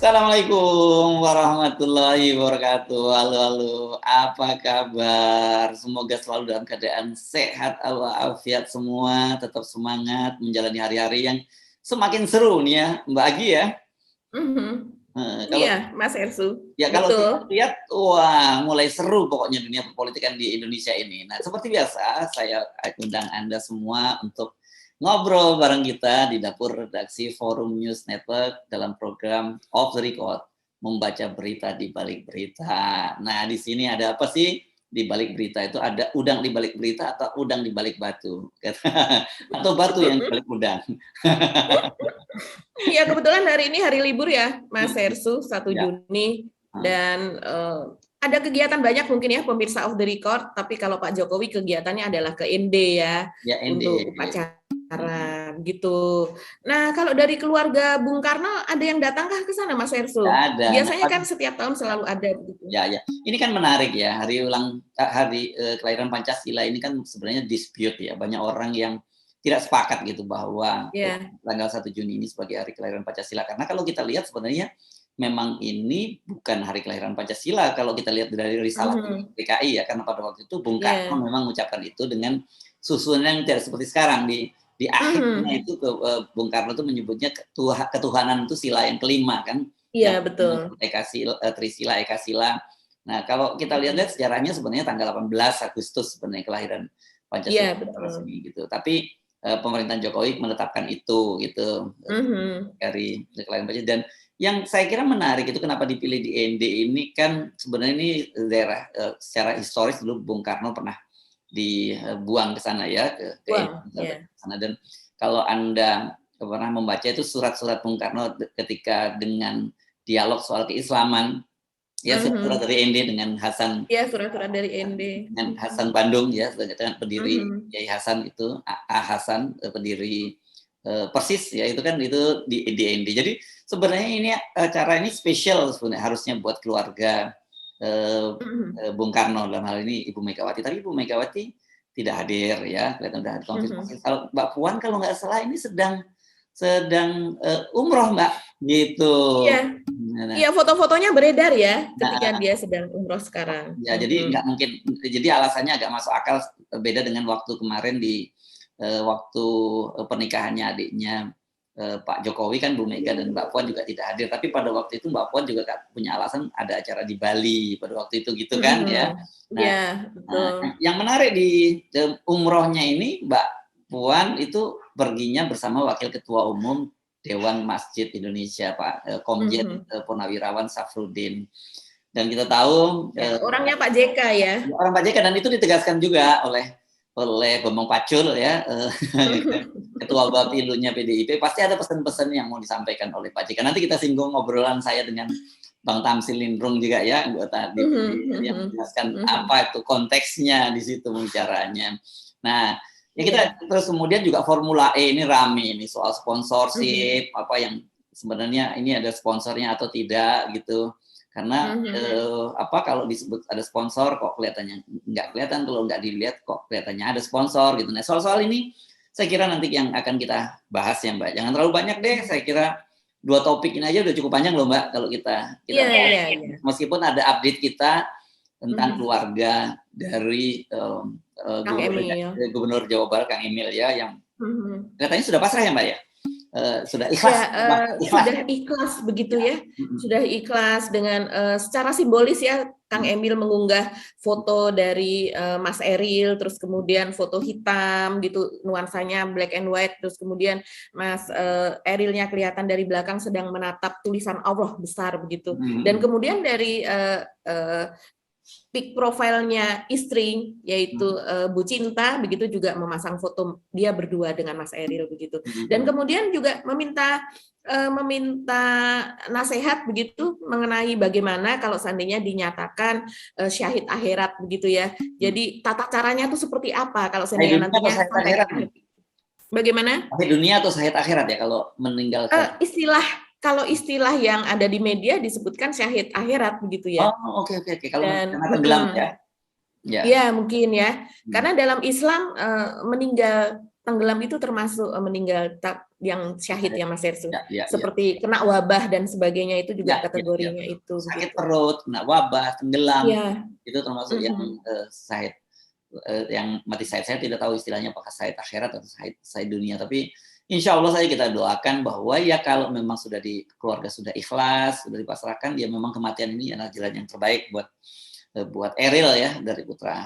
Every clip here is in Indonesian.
Assalamualaikum warahmatullahi wabarakatuh. Halo, halo. Apa kabar? Semoga selalu dalam keadaan sehat walafiat semua, tetap semangat menjalani hari-hari yang semakin seru nih ya, Mbak Agi ya. Mhm. Kalau Iya, Mas Ersu, ya kalau betul. kita lihat, wah mulai seru pokoknya dunia perpolitikan di Indonesia ini. Nah, seperti biasa, saya undang Anda semua untuk ngobrol bareng kita di dapur redaksi Forum News Network dalam program Off the Record, membaca berita di balik berita. Nah, di sini ada apa sih di balik berita itu? Ada udang di balik berita atau udang di balik batu? Atau batu yang di balik udang? Iya, kebetulan hari ini hari libur ya, Mas Ersu, 1 Ya. Juni. Dan ada kegiatan banyak mungkin ya pemirsa Off the Record, tapi kalau Pak Jokowi kegiatannya adalah ke ND ya, Ya, ND. untuk upacara gitu. Nah, kalau dari keluarga Bung Karno ada yang datangkah ke sana, Mas Ersu? Nggak ada. Biasanya kan setiap tahun selalu ada begitu. Ya, ya. Ini kan menarik ya, hari kelahiran Pancasila ini kan sebenarnya dispute ya. Banyak orang yang tidak sepakat gitu bahwa tanggal 1 Juni ini sebagai hari kelahiran Pancasila. Karena kalau kita lihat sebenarnya memang ini bukan hari kelahiran Pancasila kalau kita lihat dari risalah PKI ya, karena pada waktu itu Bung Karno memang mengucapkan itu dengan susunan yang tidak seperti sekarang di akhirnya itu Bung Karno itu menyebutnya ketuhanan itu sila yang kelima kan. Iya, betul. Trisila, Ekasila. Nah, kalau kita lihat sejarahnya sebenarnya tanggal 18 Agustus sebenarnya kelahiran Pancasila resmi gitu. Tapi pemerintahan Jokowi menetapkan itu gitu dari kelahiran Pancasila. Dan yang saya kira menarik itu kenapa dipilih di ND ini kan sebenarnya ini daerah secara historis dulu Bung Karno pernah dibuang ke sana ya ke sana. Dan kalau Anda pernah membaca itu surat-surat Bung Karno ketika dengan dialog soal keislaman ya, surat dari ND dengan Hasan. Iya, surat-surat dari ND dengan Hasan Bandung ya, dengan pendiri Kiai Hasan itu Hasan, pendiri Persis ya, itu kan itu di ND. Jadi sebenarnya ini acara ini spesial sebenarnya harusnya buat keluarga Bung Karno, dalam hal ini Ibu Megawati. Tapi Ibu Megawati tidak hadir ya, kelihatan sudah konfirmasi. Kalau Mbak Puan kalau nggak salah ini sedang umroh Mbak gitu. Iya. Iya, foto-fotonya beredar ya ketika dia sedang umroh sekarang. Ya, jadi nggak mungkin. Jadi alasannya agak masuk akal, beda dengan waktu kemarin di waktu pernikahannya adiknya Pak Jokowi kan Bu Mega dan Mbak Puan juga tidak hadir. Tapi pada waktu itu Mbak Puan juga punya alasan ada acara di Bali pada waktu itu gitu kan ya. Nah, yang menarik di umrohnya ini Mbak Puan itu perginya bersama Wakil Ketua Umum Dewan Masjid Indonesia Pak Komjen Purnawirawan Safruddin. Dan kita tahu orangnya Pak JK ya. Orang Pak JK, dan itu ditegaskan juga oleh Bambang Pacul ya, Ketua Bapilunya PDIP. Pasti ada pesan-pesan yang mau disampaikan oleh Pak JK. Nanti kita singgung obrolan saya dengan Bang Tamsil Lindrung juga ya, anggota DPD yang menjelaskan apa itu konteksnya di situ pembicaraannya. Nah, ya kita terus kemudian juga Formula E ini rame ini soal sponsorship, apa yang sebenarnya ini ada sponsornya atau tidak gitu. Karena kalau disebut ada sponsor kok kelihatannya nggak kelihatan, kalau nggak dilihat kok kelihatannya ada sponsor gitu. Nah, soal-soal ini saya kira nanti yang akan kita bahas ya Mbak. Jangan terlalu banyak deh, saya kira 2 topik ini aja udah cukup panjang loh Mbak kalau kita meskipun ada update kita tentang keluarga dari Gubernur Jawa Barat Kang Emil ya, yang katanya sudah pasrah ya Mbak ya. Sudah ikhlas, sudah ikhlas begitu ya, sudah ikhlas dengan secara simbolis ya. Kang Emil mengunggah foto dari Mas Eril, terus kemudian foto hitam gitu, nuansanya black and white, terus kemudian Mas Erilnya kelihatan dari belakang sedang menatap tulisan Allah besar begitu, dan kemudian dari pic profilnya istri yaitu Bu Cinta begitu juga memasang foto dia berdua dengan Mas Eril begitu, dan kemudian juga meminta nasihat begitu mengenai bagaimana kalau seandainya dinyatakan syahid akhirat begitu ya. Jadi tata caranya itu seperti apa kalau seandainya nantinya sampai bagaimana? Syahid dunia atau syahid akhirat ya kalau meninggalkan? Kalau istilah yang ada di media disebutkan syahid akhirat begitu ya. Oh, oke. Kalau tenggelam ya. Ya mungkin ya. Karena dalam Islam meninggal tenggelam itu termasuk meninggal yang syahid ya Mas Hersu. Ya. Seperti kena wabah dan sebagainya itu juga Ya. kategorinya itu. Sakit Begitu. perut, kena wabah, tenggelam, Iya. itu termasuk yang syahid. Yang mati syahid, saya tidak tahu istilahnya apakah syahid akhirat atau syahid dunia, tapi insya Allah saya kita doakan bahwa ya kalau memang sudah di keluarga sudah ikhlas, sudah dipasrahkan, ya memang kematian ini adalah jalan yang terbaik buat Eril ya, dari putra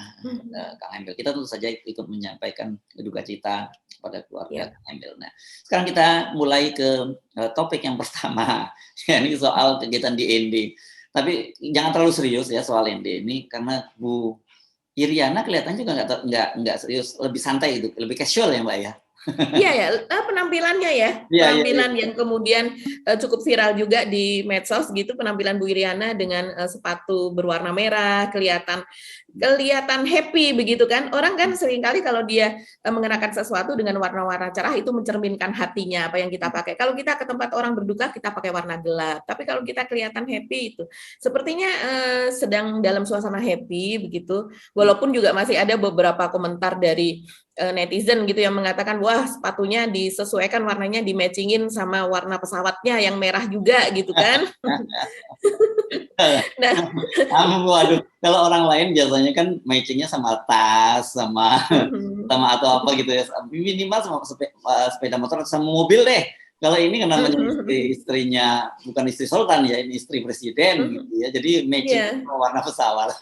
Kang Emil. Kita tentu saja ikut menyampaikan duka cita pada keluarga Kang Emil. Nah, sekarang kita mulai ke topik yang pertama, ini soal kegiatan di ND. Tapi jangan terlalu serius ya soal ND ini, karena Bu Iriana kelihatannya juga nggak serius, lebih santai itu, lebih casual ya Mbak ya. Iya ya, penampilannya ya, penampilan yang kemudian cukup viral juga di medsos gitu, penampilan Bu Iriana dengan sepatu berwarna merah, kelihatan happy begitu kan. Orang kan seringkali kalau dia mengenakan sesuatu dengan warna-warna cerah itu mencerminkan hatinya apa yang kita pakai. Kalau kita ke tempat orang berduka kita pakai warna gelap, tapi kalau kita kelihatan happy itu sepertinya sedang dalam suasana happy begitu. Walaupun juga masih ada beberapa komentar dari netizen gitu yang mengatakan wah sepatunya disesuaikan warnanya di-matchingin sama warna pesawatnya yang merah juga gitu kan. Nah, waduh, kalau orang lain biasanya kan matchingnya sama tas, sama atau apa gitu ya, minimal sama sepeda motor sama mobil deh. Kalau ini kan namanya istrinya bukan istri sultan ya, ini istri presiden gitu ya, jadi matching sama warna pesawat.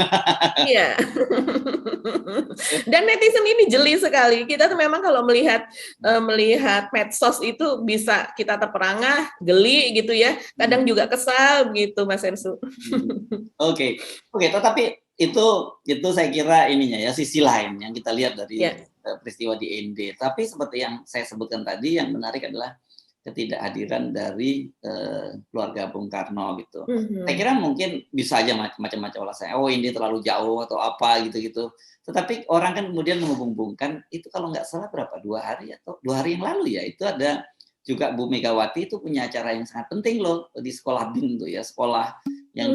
Iya. Dan netizen ini jeli sekali. Kita tuh memang kalau melihat medsos itu bisa kita terperangah, geli gitu ya. Kadang juga kesal gitu, Mas Hersu. Oke. Tetapi itu saya kira ininya ya, sisi lain yang kita lihat dari peristiwa di ND. Tapi seperti yang saya sebutkan tadi, yang menarik adalah ketidakhadiran dari keluarga Bung Karno gitu. Saya kira mungkin bisa aja macam-macam alasan. Oh ini terlalu jauh atau apa gitu-gitu. Tetapi orang kan kemudian menghubung-hubungkan itu kalau nggak salah berapa 2 hari yang lalu ya, itu ada juga Bu Megawati itu punya acara yang sangat penting loh di sekolah BIN tuh ya, sekolah yang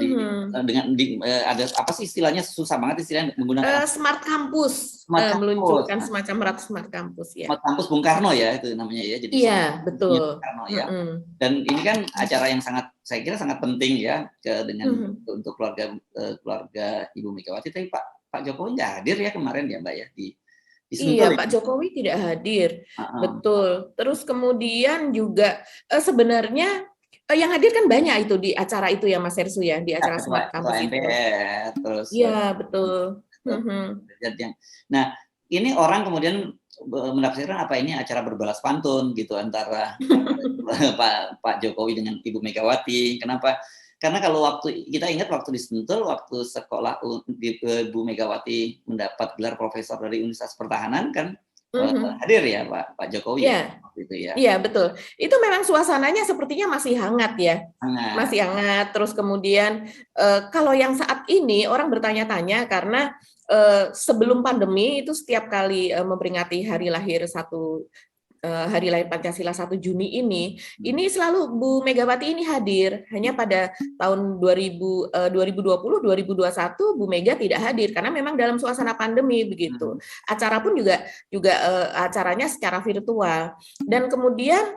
ada apa sih istilahnya, susah banget istilahnya menggunakan Smart Campus, meluncurkan semacam ratu Smart Campus ya. Smart Campus Bung Karno ya itu namanya ya. Jadi iya betul. Bung Karno ya. Dan ini kan acara yang saya kira sangat penting ya untuk keluarga Ibu Megawati. Tapi Pak Jokowi nggak hadir ya kemarin ya Mbak ya di Iya, Pak Jokowi tidak hadir, betul. Terus kemudian juga sebenarnya yang hadir kan banyak itu di acara itu ya Mas Hersu ya, di acara Smart Campus itu. Terus iya betul. Nah ini orang kemudian menafsirkan apa ini acara berbalas pantun gitu antara Pak Jokowi dengan Ibu Megawati. Kenapa? Karena kalau kita ingat waktu di Sentul, waktu sekolah Bu Megawati mendapat gelar profesor dari Universitas Pertahanan kan hadir ya Pak Jokowi waktu itu ya. Iya betul. Itu memang suasananya sepertinya masih hangat ya. Masih hangat. Terus kemudian kalau yang saat ini orang bertanya-tanya karena sebelum pandemi itu setiap kali memperingati hari lahir Pancasila 1 Juni ini selalu Bu Megawati ini hadir. Hanya pada tahun 2020 2021 Bu Mega tidak hadir karena memang dalam suasana pandemi begitu. Acara pun juga acaranya secara virtual. Dan kemudian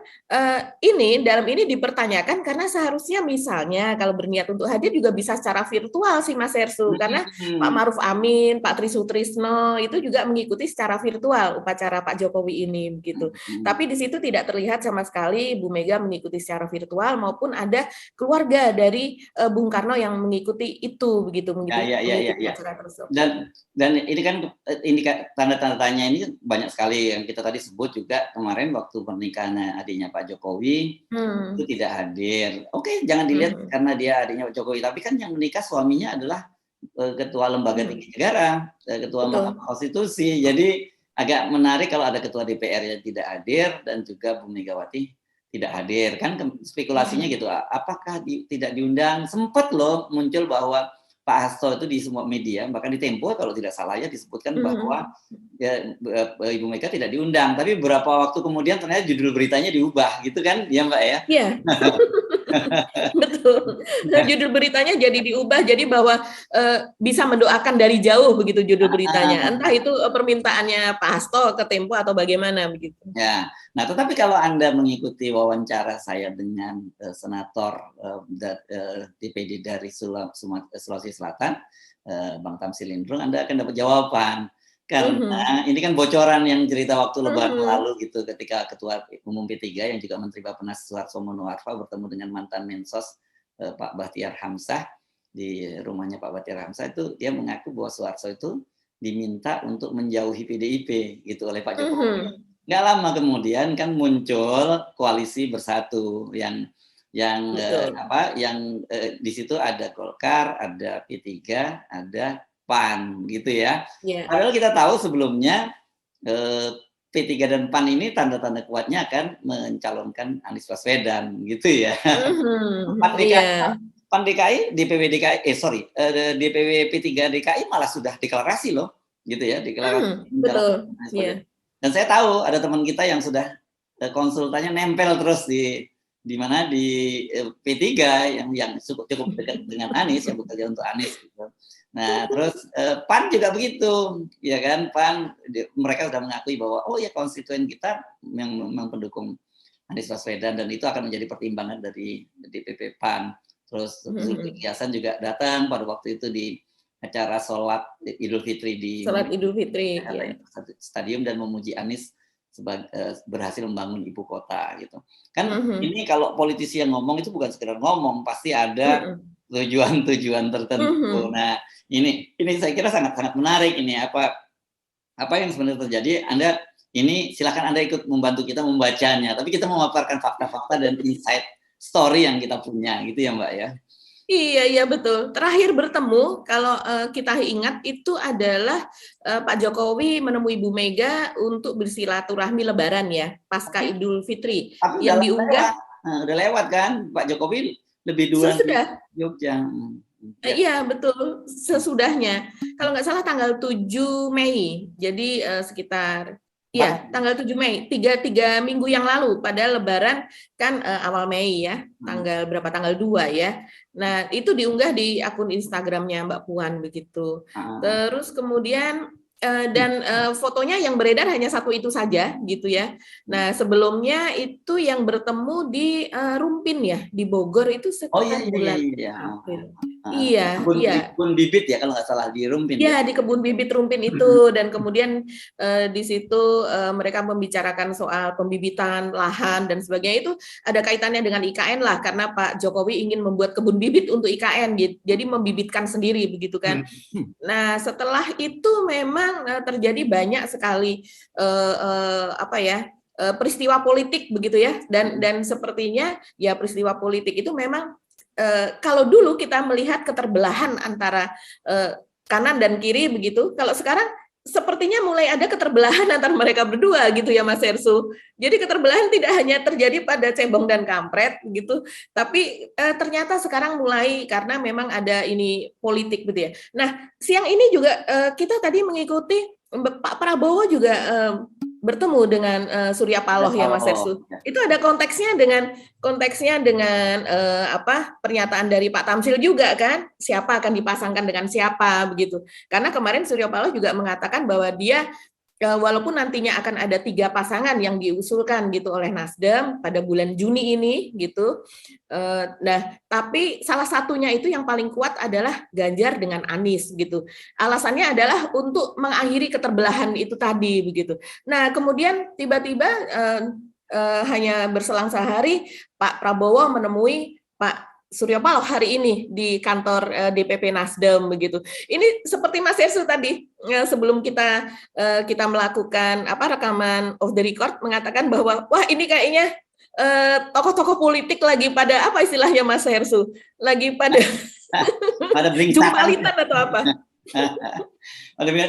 dalam ini dipertanyakan karena seharusnya misalnya kalau berniat untuk hadir juga bisa secara virtual sih Mas Hersu, karena Pak Maruf Amin, Pak Tri Sutrisno itu juga mengikuti secara virtual upacara Pak Jokowi ini begitu. Tapi di situ tidak terlihat sama sekali Bu Mega mengikuti secara virtual maupun ada keluarga dari Bung Karno yang mengikuti itu begitu acara tersebut. Dan ini kan tanda-tanda tanya ini banyak sekali yang kita tadi sebut juga kemarin waktu pernikahan adiknya Pak Jokowi itu tidak hadir. Oke, jangan dilihat karena dia adiknya Pak Jokowi, tapi kan yang menikah suaminya adalah ketua lembaga tinggi negara, ketua Mahkamah Konstitusi. Jadi agak menarik kalau ada ketua DPR yang tidak hadir dan juga Bu Megawati tidak hadir. Kan spekulasinya gitu, apakah tidak diundang? Sempat loh muncul bahwa Pak Hasto itu di semua media, bahkan di Tempo kalau tidak salah ya disebutkan bahwa ya, Ibu Mega tidak diundang. Tapi beberapa waktu kemudian ternyata judul beritanya diubah, gitu kan, ya Mbak ya? Iya. Betul. Judul beritanya jadi diubah jadi bahwa bisa mendoakan dari jauh begitu judul beritanya. Entah itu permintaannya Pak Hasto ke Tempo atau bagaimana begitu. Ya. Nah, tetapi kalau Anda mengikuti wawancara saya dengan senator DPD dari Sulawesi Selatan, Bang Tamsil Lindrung, Anda akan dapat jawaban. Karena ini kan bocoran yang cerita waktu Lebaran lalu gitu, ketika Ketua Umum P3 yang juga Menteri Bappenas Suharto Monoarfa bertemu dengan mantan Mensos Pak Bahtiar Hamzah di rumahnya Pak Bahtiar Hamzah, itu dia mengaku bahwa Suharto itu diminta untuk menjauhi PDIP gitu oleh Pak Jokowi. Nggak lama kemudian kan muncul koalisi bersatu yang di situ ada Golkar, ada P3, ada PAN gitu ya. Yeah. Padahal kita tahu sebelumnya P3 dan PAN ini tanda-tanda kuatnya akan mencalonkan Anies Baswedan gitu ya. PAN DKI, DPW DKI, DPW P3 DKI malah sudah deklarasi loh, gitu ya, deklarasi. Betul. Yeah. Dan saya tahu ada teman kita yang sudah konsultannya nempel terus di mana di P3 yang cukup dekat dengan Anies, yang bekerja untuk Anies gitu. Nah, terus PAN juga begitu, ya kan? PAN mereka sudah mengakui bahwa oh ya konstituen kita memang pendukung Anies Baswedan dan itu akan menjadi pertimbangan dari DPP PAN. Terus Zulkifli Hasan juga datang pada waktu itu di acara sholat Idul Fitri di stadium dan memuji Anies berhasil membangun ibu kota gitu. Kan ini kalau politisi yang ngomong itu bukan sekedar ngomong, pasti ada tujuan-tujuan tertentu. Nah, ini saya kira sangat menarik ini apa yang sebenarnya terjadi. Anda ini silakan Anda ikut membantu kita membacanya, tapi kita memaparkan fakta-fakta dan insight story yang kita punya gitu ya Mbak ya. Iya betul. Terakhir bertemu kalau kita ingat itu adalah Pak Jokowi menemui Ibu Mega untuk bersilaturahmi Lebaran ya, pasca Idul Fitri. Tapi yang diunggah udah lewat kan, Pak Jokowi lebih duluan di Jogja. Iya betul, sesudahnya. Kalau nggak salah tanggal 7 Mei. Jadi sekitar tanggal 7 Mei, 3 minggu yang lalu pada Lebaran kan awal Mei ya, berapa tanggal 2 ya. Nah, itu diunggah di akun Instagramnya Mbak Puan begitu. Terus kemudian dan fotonya yang beredar hanya satu itu saja gitu ya. Nah, sebelumnya itu yang bertemu di Rumpin ya, di Bogor itu sekitar bulan April. Iya. Kebun bibit ya kalau nggak salah di Rumpin. Iya, di kebun bibit Rumpin itu dan kemudian di situ mereka membicarakan soal pembibitan lahan dan sebagainya. Itu ada kaitannya dengan IKN lah karena Pak Jokowi ingin membuat kebun bibit untuk IKN, jadi membibitkan sendiri begitu kan. Nah, setelah itu memang terjadi banyak sekali peristiwa politik begitu ya, dan sepertinya ya peristiwa politik itu memang kalau dulu kita melihat keterbelahan antara kanan dan kiri begitu, kalau sekarang sepertinya mulai ada keterbelahan antara mereka berdua gitu ya Mas Ersu. Jadi keterbelahan tidak hanya terjadi pada cebong dan kampret gitu, tapi ternyata sekarang mulai karena memang ada ini politik gitu ya. Nah, siang ini juga kita tadi mengikuti Pak Prabowo juga bertemu dengan Surya Paloh ya Mas Ersu. Itu ada konteksnya dengan pernyataan dari Pak Tamsil juga kan, siapa akan dipasangkan dengan siapa begitu. Karena kemarin Surya Paloh juga mengatakan bahwa dia walaupun nantinya akan ada 3 pasangan yang diusulkan gitu oleh Nasdem pada bulan Juni ini gitu. Nah, tapi salah satunya itu yang paling kuat adalah Ganjar dengan Anies gitu. Alasannya adalah untuk mengakhiri keterbelahan itu tadi begitu. Nah, kemudian tiba-tiba hanya berselang sehari Pak Prabowo menemui Pak Surya Paloh hari ini di kantor DPP Nasdem begitu. Ini seperti Mas Ersu tadi sebelum kita melakukan rekaman off the record mengatakan bahwa wah ini kayaknya tokoh-tokoh politik lagi pada apa istilahnya Mas Ersu? Lagi pada jumpalitan atau apa?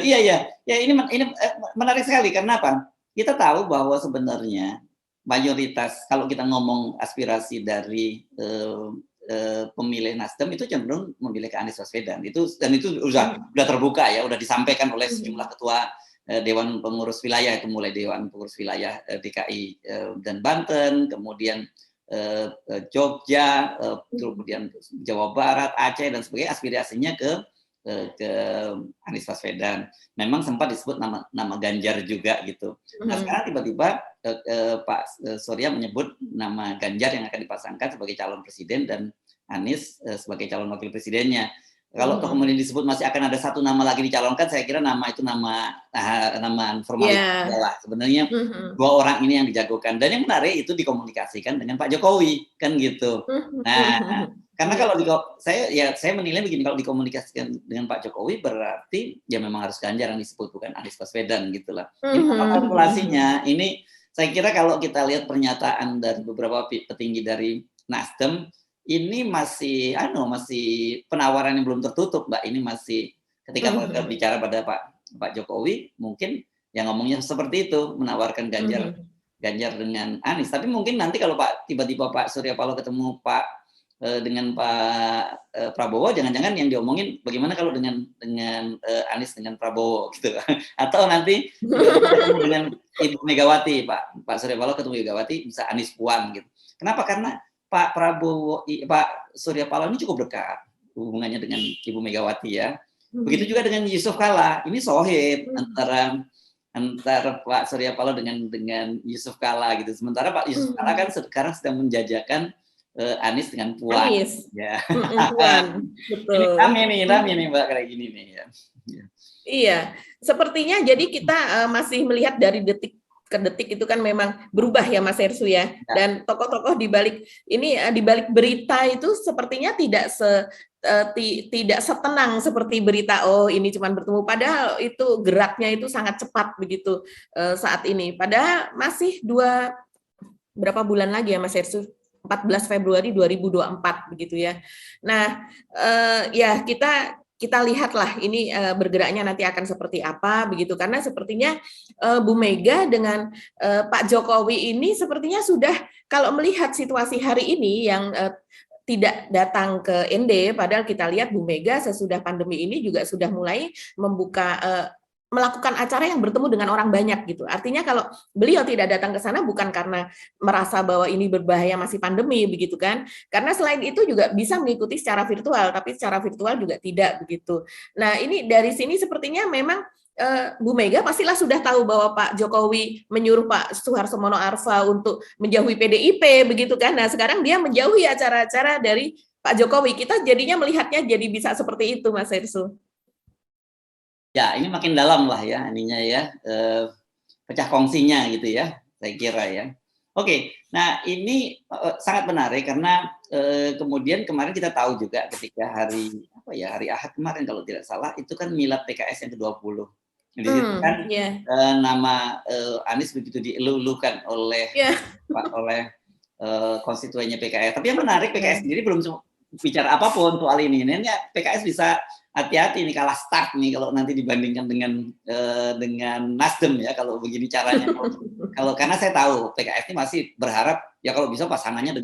Iya. Ya ini menarik sekali karena apa? Kita tahu bahwa sebenarnya mayoritas kalau kita ngomong aspirasi dari pemilih Nasdem itu cenderung memilih ke Anies Baswedan. Itu udah terbuka ya, udah disampaikan oleh sejumlah ketua Dewan Pengurus Wilayah, itu mulai Dewan Pengurus Wilayah DKI dan Banten, kemudian Jogja, kemudian Jawa Barat, Aceh dan sebagainya, aspirasinya ke Anies Baswedan. Memang sempat disebut nama Ganjar juga gitu. Nah sekarang tiba-tiba Pak Surya menyebut nama Ganjar yang akan dipasangkan sebagai calon presiden dan Anies sebagai calon wakil presidennya. Kalau kemudian disebut masih akan ada satu nama lagi dicalonkan, saya kira nama itu nama formalitas lah. Sebenarnya dua orang ini yang dijagokan. Dan yang menarik itu dikomunikasikan dengan Pak Jokowi, kan gitu. Nah, karena kalau saya menilai begini, kalau dikomunikasikan dengan Pak Jokowi berarti ya memang harus Ganjar yang disebut, bukan Anies Baswedan gitulah. Ini kalkulasinya. Ini saya kira kalau kita lihat pernyataan dari beberapa petinggi dari Nasdem, ini masih penawaran yang belum tertutup, Mbak. Ini masih ketika mereka bicara pada Pak Jokowi, mungkin yang ngomongnya seperti itu, menawarkan Ganjar dengan Anies. Tapi mungkin nanti kalau tiba-tiba Pak Surya Paloh ketemu dengan Pak Prabowo, jangan-jangan yang diomongin bagaimana kalau dengan Anies dengan Prabowo gitu, atau nanti ketemu dengan Ibu Megawati, Pak Surya Paloh ketemu Megawati, bisa Anies Puan gitu. Kenapa? Karena Pak Surya Paloh ini cukup dekat hubungannya dengan Ibu Megawati ya. Begitu juga dengan Yusuf Kalla, ini sohib antara Pak Surya Paloh dengan Yusuf Kalla gitu. Sementara Pak Yusuf Kalla kan sekarang sedang menjajakan Anies dengan Puan. Anies. Ya. Puan, betul. Ini rame nih Mbak kayak gini nih ya. Iya, sepertinya jadi kita masih melihat dari detik ke detik itu kan memang berubah ya Mas Hersu ya. Dan tokoh-tokoh di balik berita itu sepertinya tidak setenang seperti berita ini cuma bertemu, padahal itu geraknya itu sangat cepat begitu saat ini. Padahal masih berapa bulan lagi ya Mas Hersu? 14 Februari 2024 begitu ya. Nah, ya kita lihatlah ini bergeraknya nanti akan seperti apa begitu, karena sepertinya Bu Mega dengan Pak Jokowi ini sepertinya sudah, kalau melihat situasi hari ini yang tidak datang ke ND, padahal kita lihat Bu Mega sesudah pandemi ini juga sudah mulai melakukan acara yang bertemu dengan orang banyak gitu. Artinya kalau beliau tidak datang ke sana bukan karena merasa bahwa ini berbahaya masih pandemi begitu kan. Karena selain itu juga bisa mengikuti secara virtual, tapi secara virtual juga tidak begitu. Nah, ini dari sini sepertinya memang Bu Mega pastilah sudah tahu bahwa Pak Jokowi menyuruh Pak Suhartomono Arfa untuk menjauhi PDIP begitu kan. Nah, sekarang dia menjauhi acara-acara dari Pak Jokowi. Kita jadinya melihatnya jadi bisa seperti itu, Mas Hersu. Ya, ini makin dalam lah ya ininya ya, pecah kongsinya gitu ya, saya kira ya. Oke, nah ini sangat menarik karena kemudian kemarin kita tahu juga ketika hari Ahad kemarin kalau tidak salah itu kan milad PKS yang ke-20. Di situ kan nama Anies begitu dielulukan oleh konstituennya PKS. Tapi yang menarik PKS sendiri belum bicara apapun soal ini. Ini PKS bisa hati-hati nih kalah start nih kalau nanti dibandingkan dengan Nasdem ya kalau begini caranya. Karena saya tahu PKS ini masih berharap ya kalau bisa pasangannya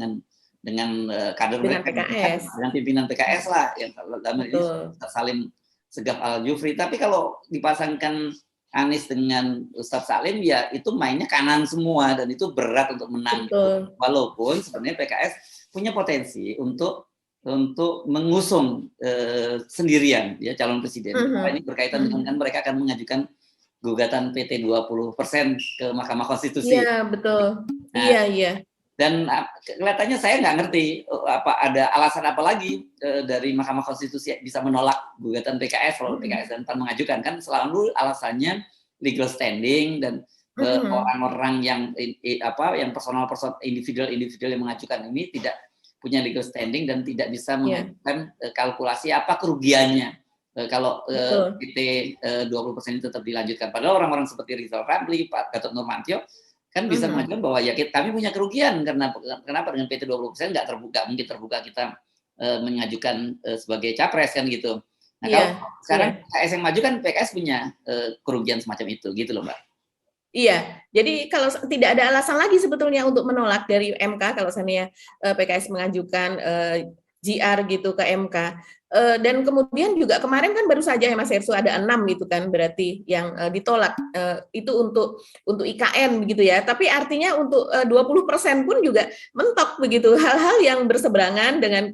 dengan kader mereka, dengan pimpinan PKS lah yang dalam ini Salim Segaf Al-Jufri. Tapi kalau dipasangkan Anies dengan Ustadz Salim ya itu mainnya kanan semua dan itu berat untuk menang. Gitu. Walaupun sebenarnya PKS punya potensi untuk mengusung sendirian ya calon presiden. Ini berkaitan dengan kan mereka akan mengajukan gugatan PT 20% ke Mahkamah Konstitusi. Iya, betul. Nah, iya. Dan kelihatannya saya nggak ngerti ada alasan apa lagi dari Mahkamah Konstitusi bisa menolak gugatan PKS kalau PKS dan PAN mengajukan, kan selalu alasannya legal standing dan orang-orang yang personal individual yang mengajukan ini tidak punya legal standing dan tidak bisa mengajukan kalkulasi apa kerugiannya kalau PT 20% itu tetap dilanjutkan. Padahal orang-orang seperti Rizal Ramli, Pak Gatot Nurmantio kan bisa mengajukan bahwa ya kami punya kerugian karena kenapa dengan PT 20% nggak mungkin terbuka kita mengajukan sebagai capres kan gitu. Nah kalau sekarang PKS yang maju kan PKS punya kerugian semacam itu gitu loh Mbak. Iya, jadi kalau tidak ada alasan lagi sebetulnya untuk menolak dari MK kalau seandainya PKS mengajukan GR gitu ke MK. Dan kemudian juga kemarin kan baru saja ya Mas Ersu ada 6 gitu kan berarti yang ditolak, itu untuk IKN begitu ya. Tapi artinya untuk 20% pun juga mentok begitu. Hal-hal yang berseberangan dengan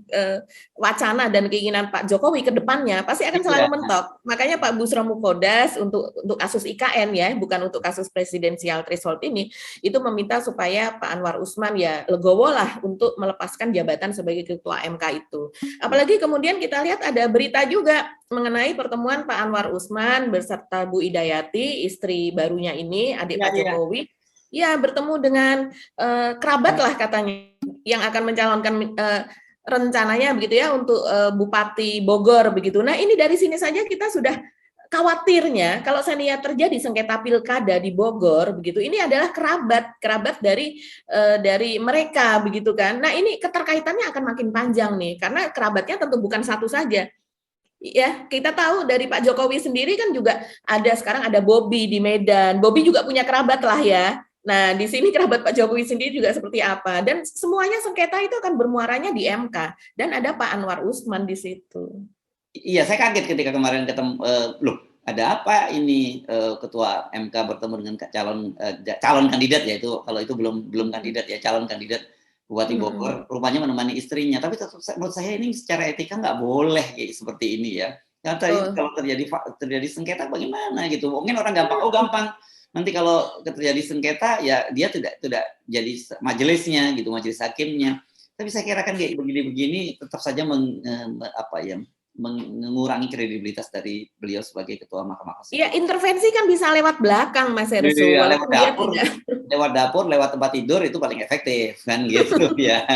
wacana dan keinginan Pak Jokowi ke depannya pasti akan selalu mentok. Makanya Pak Busro Mukodas untuk kasus IKN ya, bukan untuk kasus presidensial threshold ini, itu meminta supaya Pak Anwar Usman ya legowo lah untuk melepaskan jabatan sebagai ketua MK itu. Apalagi kemudian kita lihat ada berita juga mengenai pertemuan Pak Anwar Usman beserta Bu Idayati, istri barunya ini, adik Pak Jokowi, ya bertemu dengan kerabat lah katanya yang akan mencalonkan rencananya begitu ya untuk Bupati Bogor begitu. Nah ini dari sini saja kita sudah khawatirnya kalau seandainya terjadi sengketa pilkada di Bogor begitu, ini adalah kerabat dari mereka begitu kan. Nah ini keterkaitannya akan makin panjang nih karena kerabatnya tentu bukan satu saja. Ya, kita tahu dari Pak Jokowi sendiri kan juga sekarang ada Bobi di Medan. Bobi juga punya kerabat lah ya. Nah, di sini kerabat Pak Jokowi sendiri juga seperti apa. Dan semuanya sengketa itu akan bermuaranya di MK. Dan ada Pak Anwar Usman di situ. Iya, saya kaget ketika kemarin ketemu, loh ada apa ini ketua MK bertemu dengan calon kandidat ya itu, kalau itu belum kandidat ya, calon kandidat Bupati Bogor, rupanya menemani istrinya. Tapi menurut saya ini secara etika nggak boleh kayak seperti ini ya. Karena kalau terjadi sengketa bagaimana gitu? Mungkin orang gampang. Nanti kalau terjadi sengketa ya dia tidak jadi majelisnya gitu, majelis hakimnya. Tapi saya kira kan kayak begini tetap saja mengurangi kredibilitas dari beliau sebagai ketua Mahkamah Konstitusi. Iya, intervensi kan bisa lewat belakang, Mas Ersu. Lewat dapur, lewat tempat tidur itu paling efektif kan gitu ya.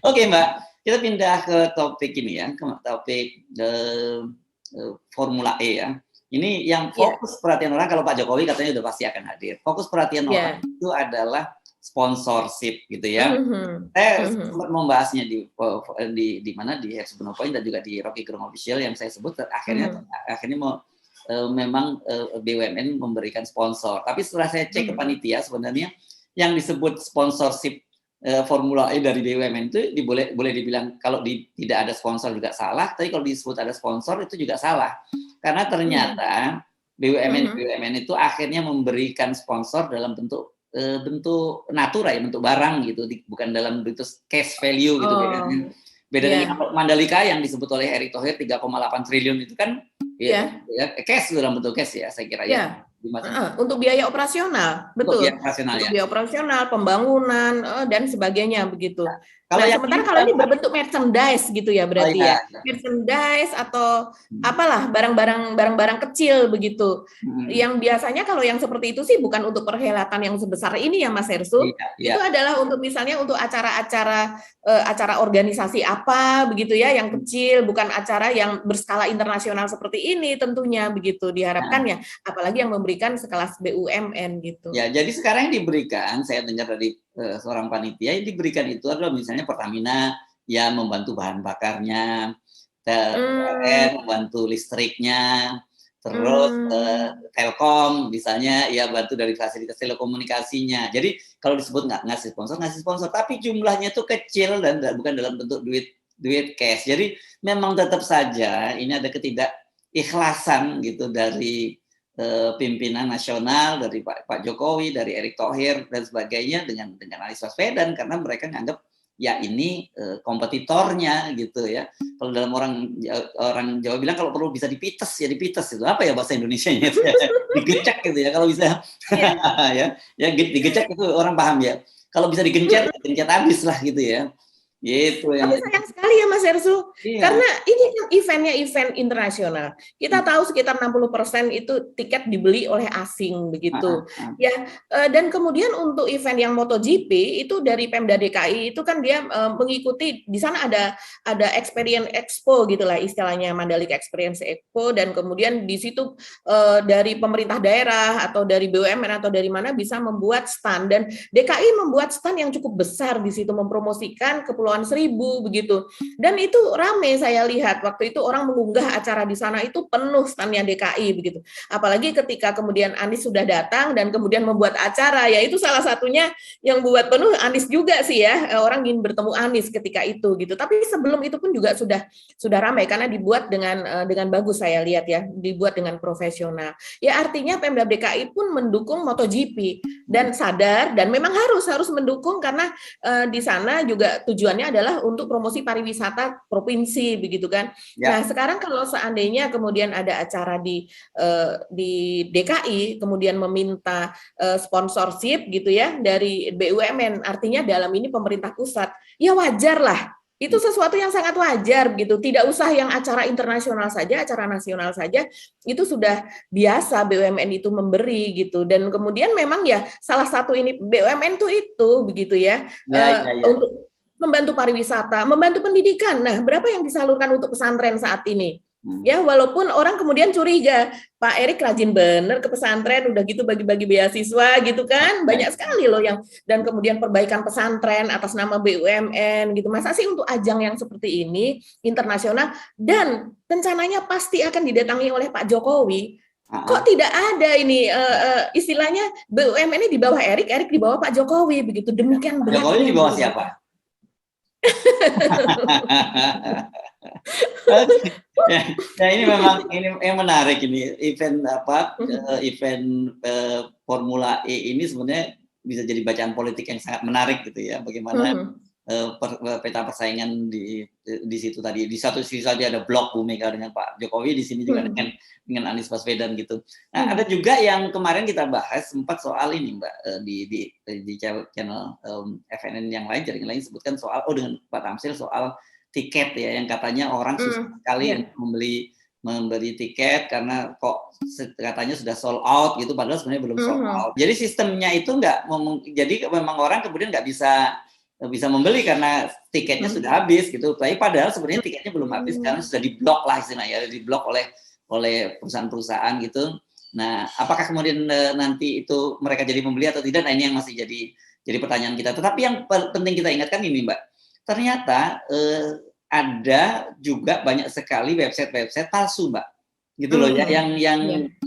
Oke Mbak, kita pindah ke topik ini ya, ke topik Formula E ya. Ini yang fokus perhatian orang, kalau Pak Jokowi katanya udah pasti akan hadir. Fokus perhatian orang itu adalah sponsorship gitu ya. Saya sempat membahasnya di mana di Hersubno Point dan juga di Rocky Gerung Official yang saya sebut akhirnya memang BUMN memberikan sponsor. Tapi setelah saya cek ke panitia sebenarnya yang disebut sponsorship Formula E dari BUMN itu boleh dibilang kalau tidak ada sponsor juga salah, tapi kalau disebut ada sponsor itu juga salah. Karena ternyata BUMN itu akhirnya memberikan sponsor dalam bentuk natura ya, bentuk barang gitu, bukan dalam bentuk cash value gitu. Beda dengan Mandalika yang disebut oleh Erick Thohir 3,8 triliun itu kan cash, dalam bentuk cash ya saya kira ya. Untuk biaya operasional, betul. Untuk biaya operasional, pembangunan dan sebagainya begitu. Sementara kalau ini berbentuk merchandise gitu ya berarti merchandise atau apalah barang-barang kecil begitu. Yang biasanya kalau yang seperti itu sih bukan untuk perhelatan yang sebesar ini ya Mas Ersu. Itu adalah untuk misalnya untuk acara organisasi apa begitu ya yang kecil, bukan acara yang berskala internasional seperti ini tentunya begitu diharapkan ya, apalagi yang memberikan sekelas BUMN gitu. Ya, jadi sekarang yang diberikan, saya dengar dari seorang panitia, yang diberikan itu adalah misalnya Pertamina ya membantu bahan bakarnya, PLN membantu listriknya, terus Telkom misalnya ya bantu dari fasilitas telekomunikasinya. Jadi kalau disebut nggak ngasih sponsor, tapi jumlahnya itu kecil dan bukan dalam bentuk duit cash. Jadi memang tetap saja ini ada ketidakikhlasan gitu dari pimpinan nasional, dari Pak Jokowi, dari Erick Thohir dan sebagainya dengan Anies Baswedan, karena mereka nganggap ya ini kompetitornya gitu ya. Kalau dalam orang Jawa bilang kalau perlu bisa dipites ya dipites itu. Apa ya bahasa Indonesianya itu ya? Digecek gitu ya kalau bisa. ya digecek itu orang paham ya. Kalau bisa digencet habis lah gitu ya. Gitu ya. Tapi sayang sekali ya Mas Ersu, karena ini kan eventnya event internasional. Kita tahu sekitar 60% itu tiket dibeli oleh asing begitu. Ya, dan kemudian untuk event yang MotoGP itu dari Pemda DKI itu kan dia mengikuti, di sana ada Experience Expo gitulah istilahnya, Mandalika Experience Expo, dan kemudian di situ dari pemerintah daerah atau dari BUMN atau dari mana bisa membuat stand, dan DKI membuat stand yang cukup besar di situ mempromosikan Kepulauan Kepulauan Seribu begitu. Dan itu rame saya lihat waktu itu orang mengunggah acara di sana itu penuh standnya DKI begitu. Apalagi ketika kemudian Anies sudah datang dan kemudian membuat acara, ya itu salah satunya yang buat penuh Anies juga sih ya. Orang ingin bertemu Anies ketika itu gitu. Tapi sebelum itu pun juga sudah ramai karena dibuat dengan bagus saya lihat ya, dibuat dengan profesional. Ya artinya Pemda DKI pun mendukung MotoGP dan sadar dan memang harus mendukung karena di sana juga tujuannya adalah untuk promosi pariwisata provinsi begitu kan. Ya. Nah, sekarang kalau seandainya kemudian ada acara di DKI kemudian meminta sponsorship gitu ya dari BUMN, artinya dalam ini pemerintah pusat, ya wajar lah. Itu sesuatu yang sangat wajar gitu. Tidak usah yang acara internasional saja, acara nasional saja itu sudah biasa BUMN itu memberi gitu. Dan kemudian memang ya salah satu ini BUMN itu begitu ya. Untuk membantu pariwisata, membantu pendidikan. Nah, berapa yang disalurkan untuk pesantren saat ini? Ya, walaupun orang kemudian curiga, Pak Erik rajin bener ke pesantren, udah gitu bagi-bagi beasiswa gitu kan, banyak sekali loh yang, dan kemudian perbaikan pesantren atas nama BUMN gitu. Masa sih untuk ajang yang seperti ini internasional dan rencananya pasti akan didatangi oleh Pak Jokowi. Kok tidak ada ini istilahnya BUMN ini di bawah Erik di bawah Pak Jokowi begitu. Demikian berat. Jokowi di bawah siapa? Ya ini memang ini yang menarik ini event event Formula E ini sebenarnya bisa jadi bacaan politik yang sangat menarik gitu ya, bagaimana peta persaingan di situ tadi. Di satu sisi saja ada blok Bu Mega dengan Pak Jokowi, di sini juga dengan Anies Baswedan gitu. Nah, ada juga yang kemarin kita bahas sempat soal ini Mbak di channel FNN yang lain, jaringan lain sebutkan soal dengan Pak Tamsil soal tiket ya, yang katanya orang susah sekali membeli tiket karena kok katanya sudah sold out gitu, padahal sebenarnya belum sold out. Jadi sistemnya itu jadi memang orang kemudian nggak bisa membeli karena tiketnya sudah habis gitu. Tapi padahal sebenarnya tiketnya belum habis karena sudah diblok lah istilahnya, diblok oleh perusahaan-perusahaan gitu. Nah, apakah kemudian nanti itu mereka jadi membeli atau tidak? Nah, ini yang masih jadi pertanyaan kita. Tetapi yang penting kita ingatkan ini Mbak, ternyata ada juga banyak sekali website palsu Mbak, gitu loh ya,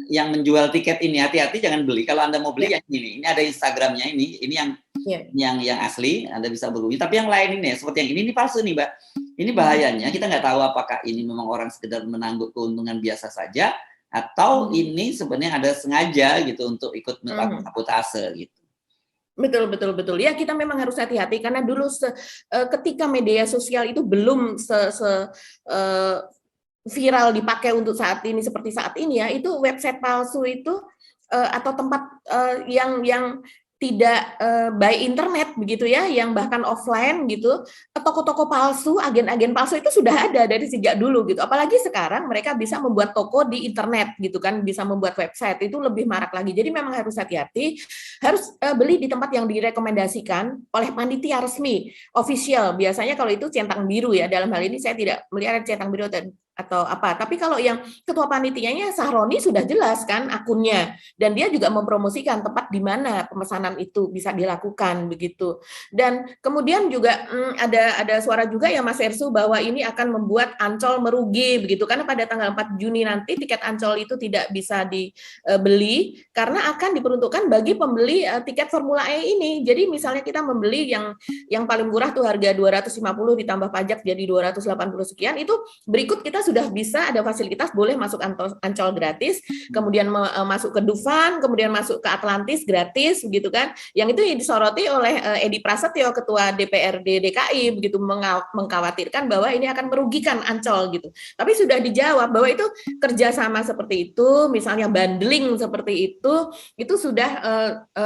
yang menjual tiket ini. Hati-hati jangan beli. Kalau Anda mau beli yang ini ada Instagramnya ini yang asli, Anda bisa berhubungi. Tapi yang lain ini seperti yang ini palsu nih Mbak. Ini bahayanya, kita nggak tahu apakah ini memang orang sekedar menangguk keuntungan biasa saja atau ini sebenarnya ada sengaja gitu untuk ikut melakukan sabotase gitu. Betul. Ya, kita memang harus hati-hati karena dulu ketika media sosial itu belum viral dipakai untuk saat ini seperti saat ini ya, itu website palsu itu atau tempat yang tidak by internet begitu ya, yang bahkan offline gitu, toko-toko palsu, agen-agen palsu itu sudah ada dari sejak dulu gitu. Apalagi sekarang mereka bisa membuat toko di internet gitu kan, bisa membuat website, itu lebih marak lagi. Jadi memang harus hati-hati, harus beli di tempat yang direkomendasikan oleh panitia resmi, official. Biasanya kalau itu centang biru ya, dalam hal ini saya tidak melihat centang biru atau apa. Tapi kalau yang ketua panitianya Sahroni sudah jelas kan akunnya, dan dia juga mempromosikan tempat di mana pemesanan itu bisa dilakukan begitu. Dan kemudian juga ada suara juga ya Mas Ersu bahwa ini akan membuat Ancol merugi begitu, karena pada tanggal 4 Juni nanti tiket Ancol itu tidak bisa dibeli karena akan diperuntukkan bagi pembeli tiket Formula E ini. Jadi misalnya kita membeli yang paling murah tuh harga 250 ditambah pajak jadi 280 sekian, itu berikut kita sudah bisa ada fasilitas boleh masuk Ancol gratis, kemudian masuk ke Dufan, kemudian masuk ke Atlantis gratis begitu kan. Yang itu disoroti oleh Edi Prasetyo, ketua DPRD DKI begitu, mengkhawatirkan bahwa ini akan merugikan Ancol gitu. Tapi sudah dijawab bahwa itu kerjasama seperti itu, misalnya bundling seperti itu sudah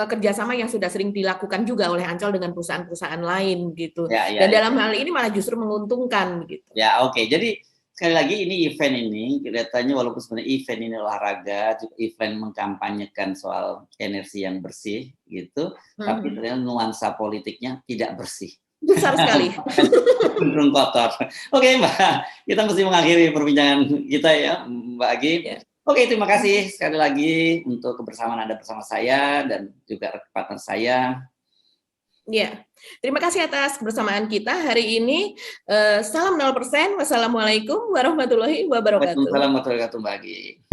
kerjasama yang sudah sering dilakukan juga oleh Ancol dengan perusahaan-perusahaan lain gitu. Dan dalam hal ini malah justru menguntungkan gitu. Ya, oke. Jadi sekali lagi ini event ini kelihatannya walaupun sebenarnya event ini olahraga, juga event mengkampanyekan soal energi yang bersih gitu, tapi ternyata nuansa politiknya tidak bersih. Besar sekali. Cenderung kotor. Oke Mbak, kita mesti mengakhiri perbincangan kita ya Mbak Agi. Oke, terima kasih sekali lagi untuk kebersamaan Anda bersama saya dan juga partner saya. Ya, terima kasih atas kebersamaan kita hari ini. Salam 0%. Wassalamualaikum warahmatullahi wabarakatuh. Waalaikumsalam warahmatullahi wabarakatuh, Mbak Agi.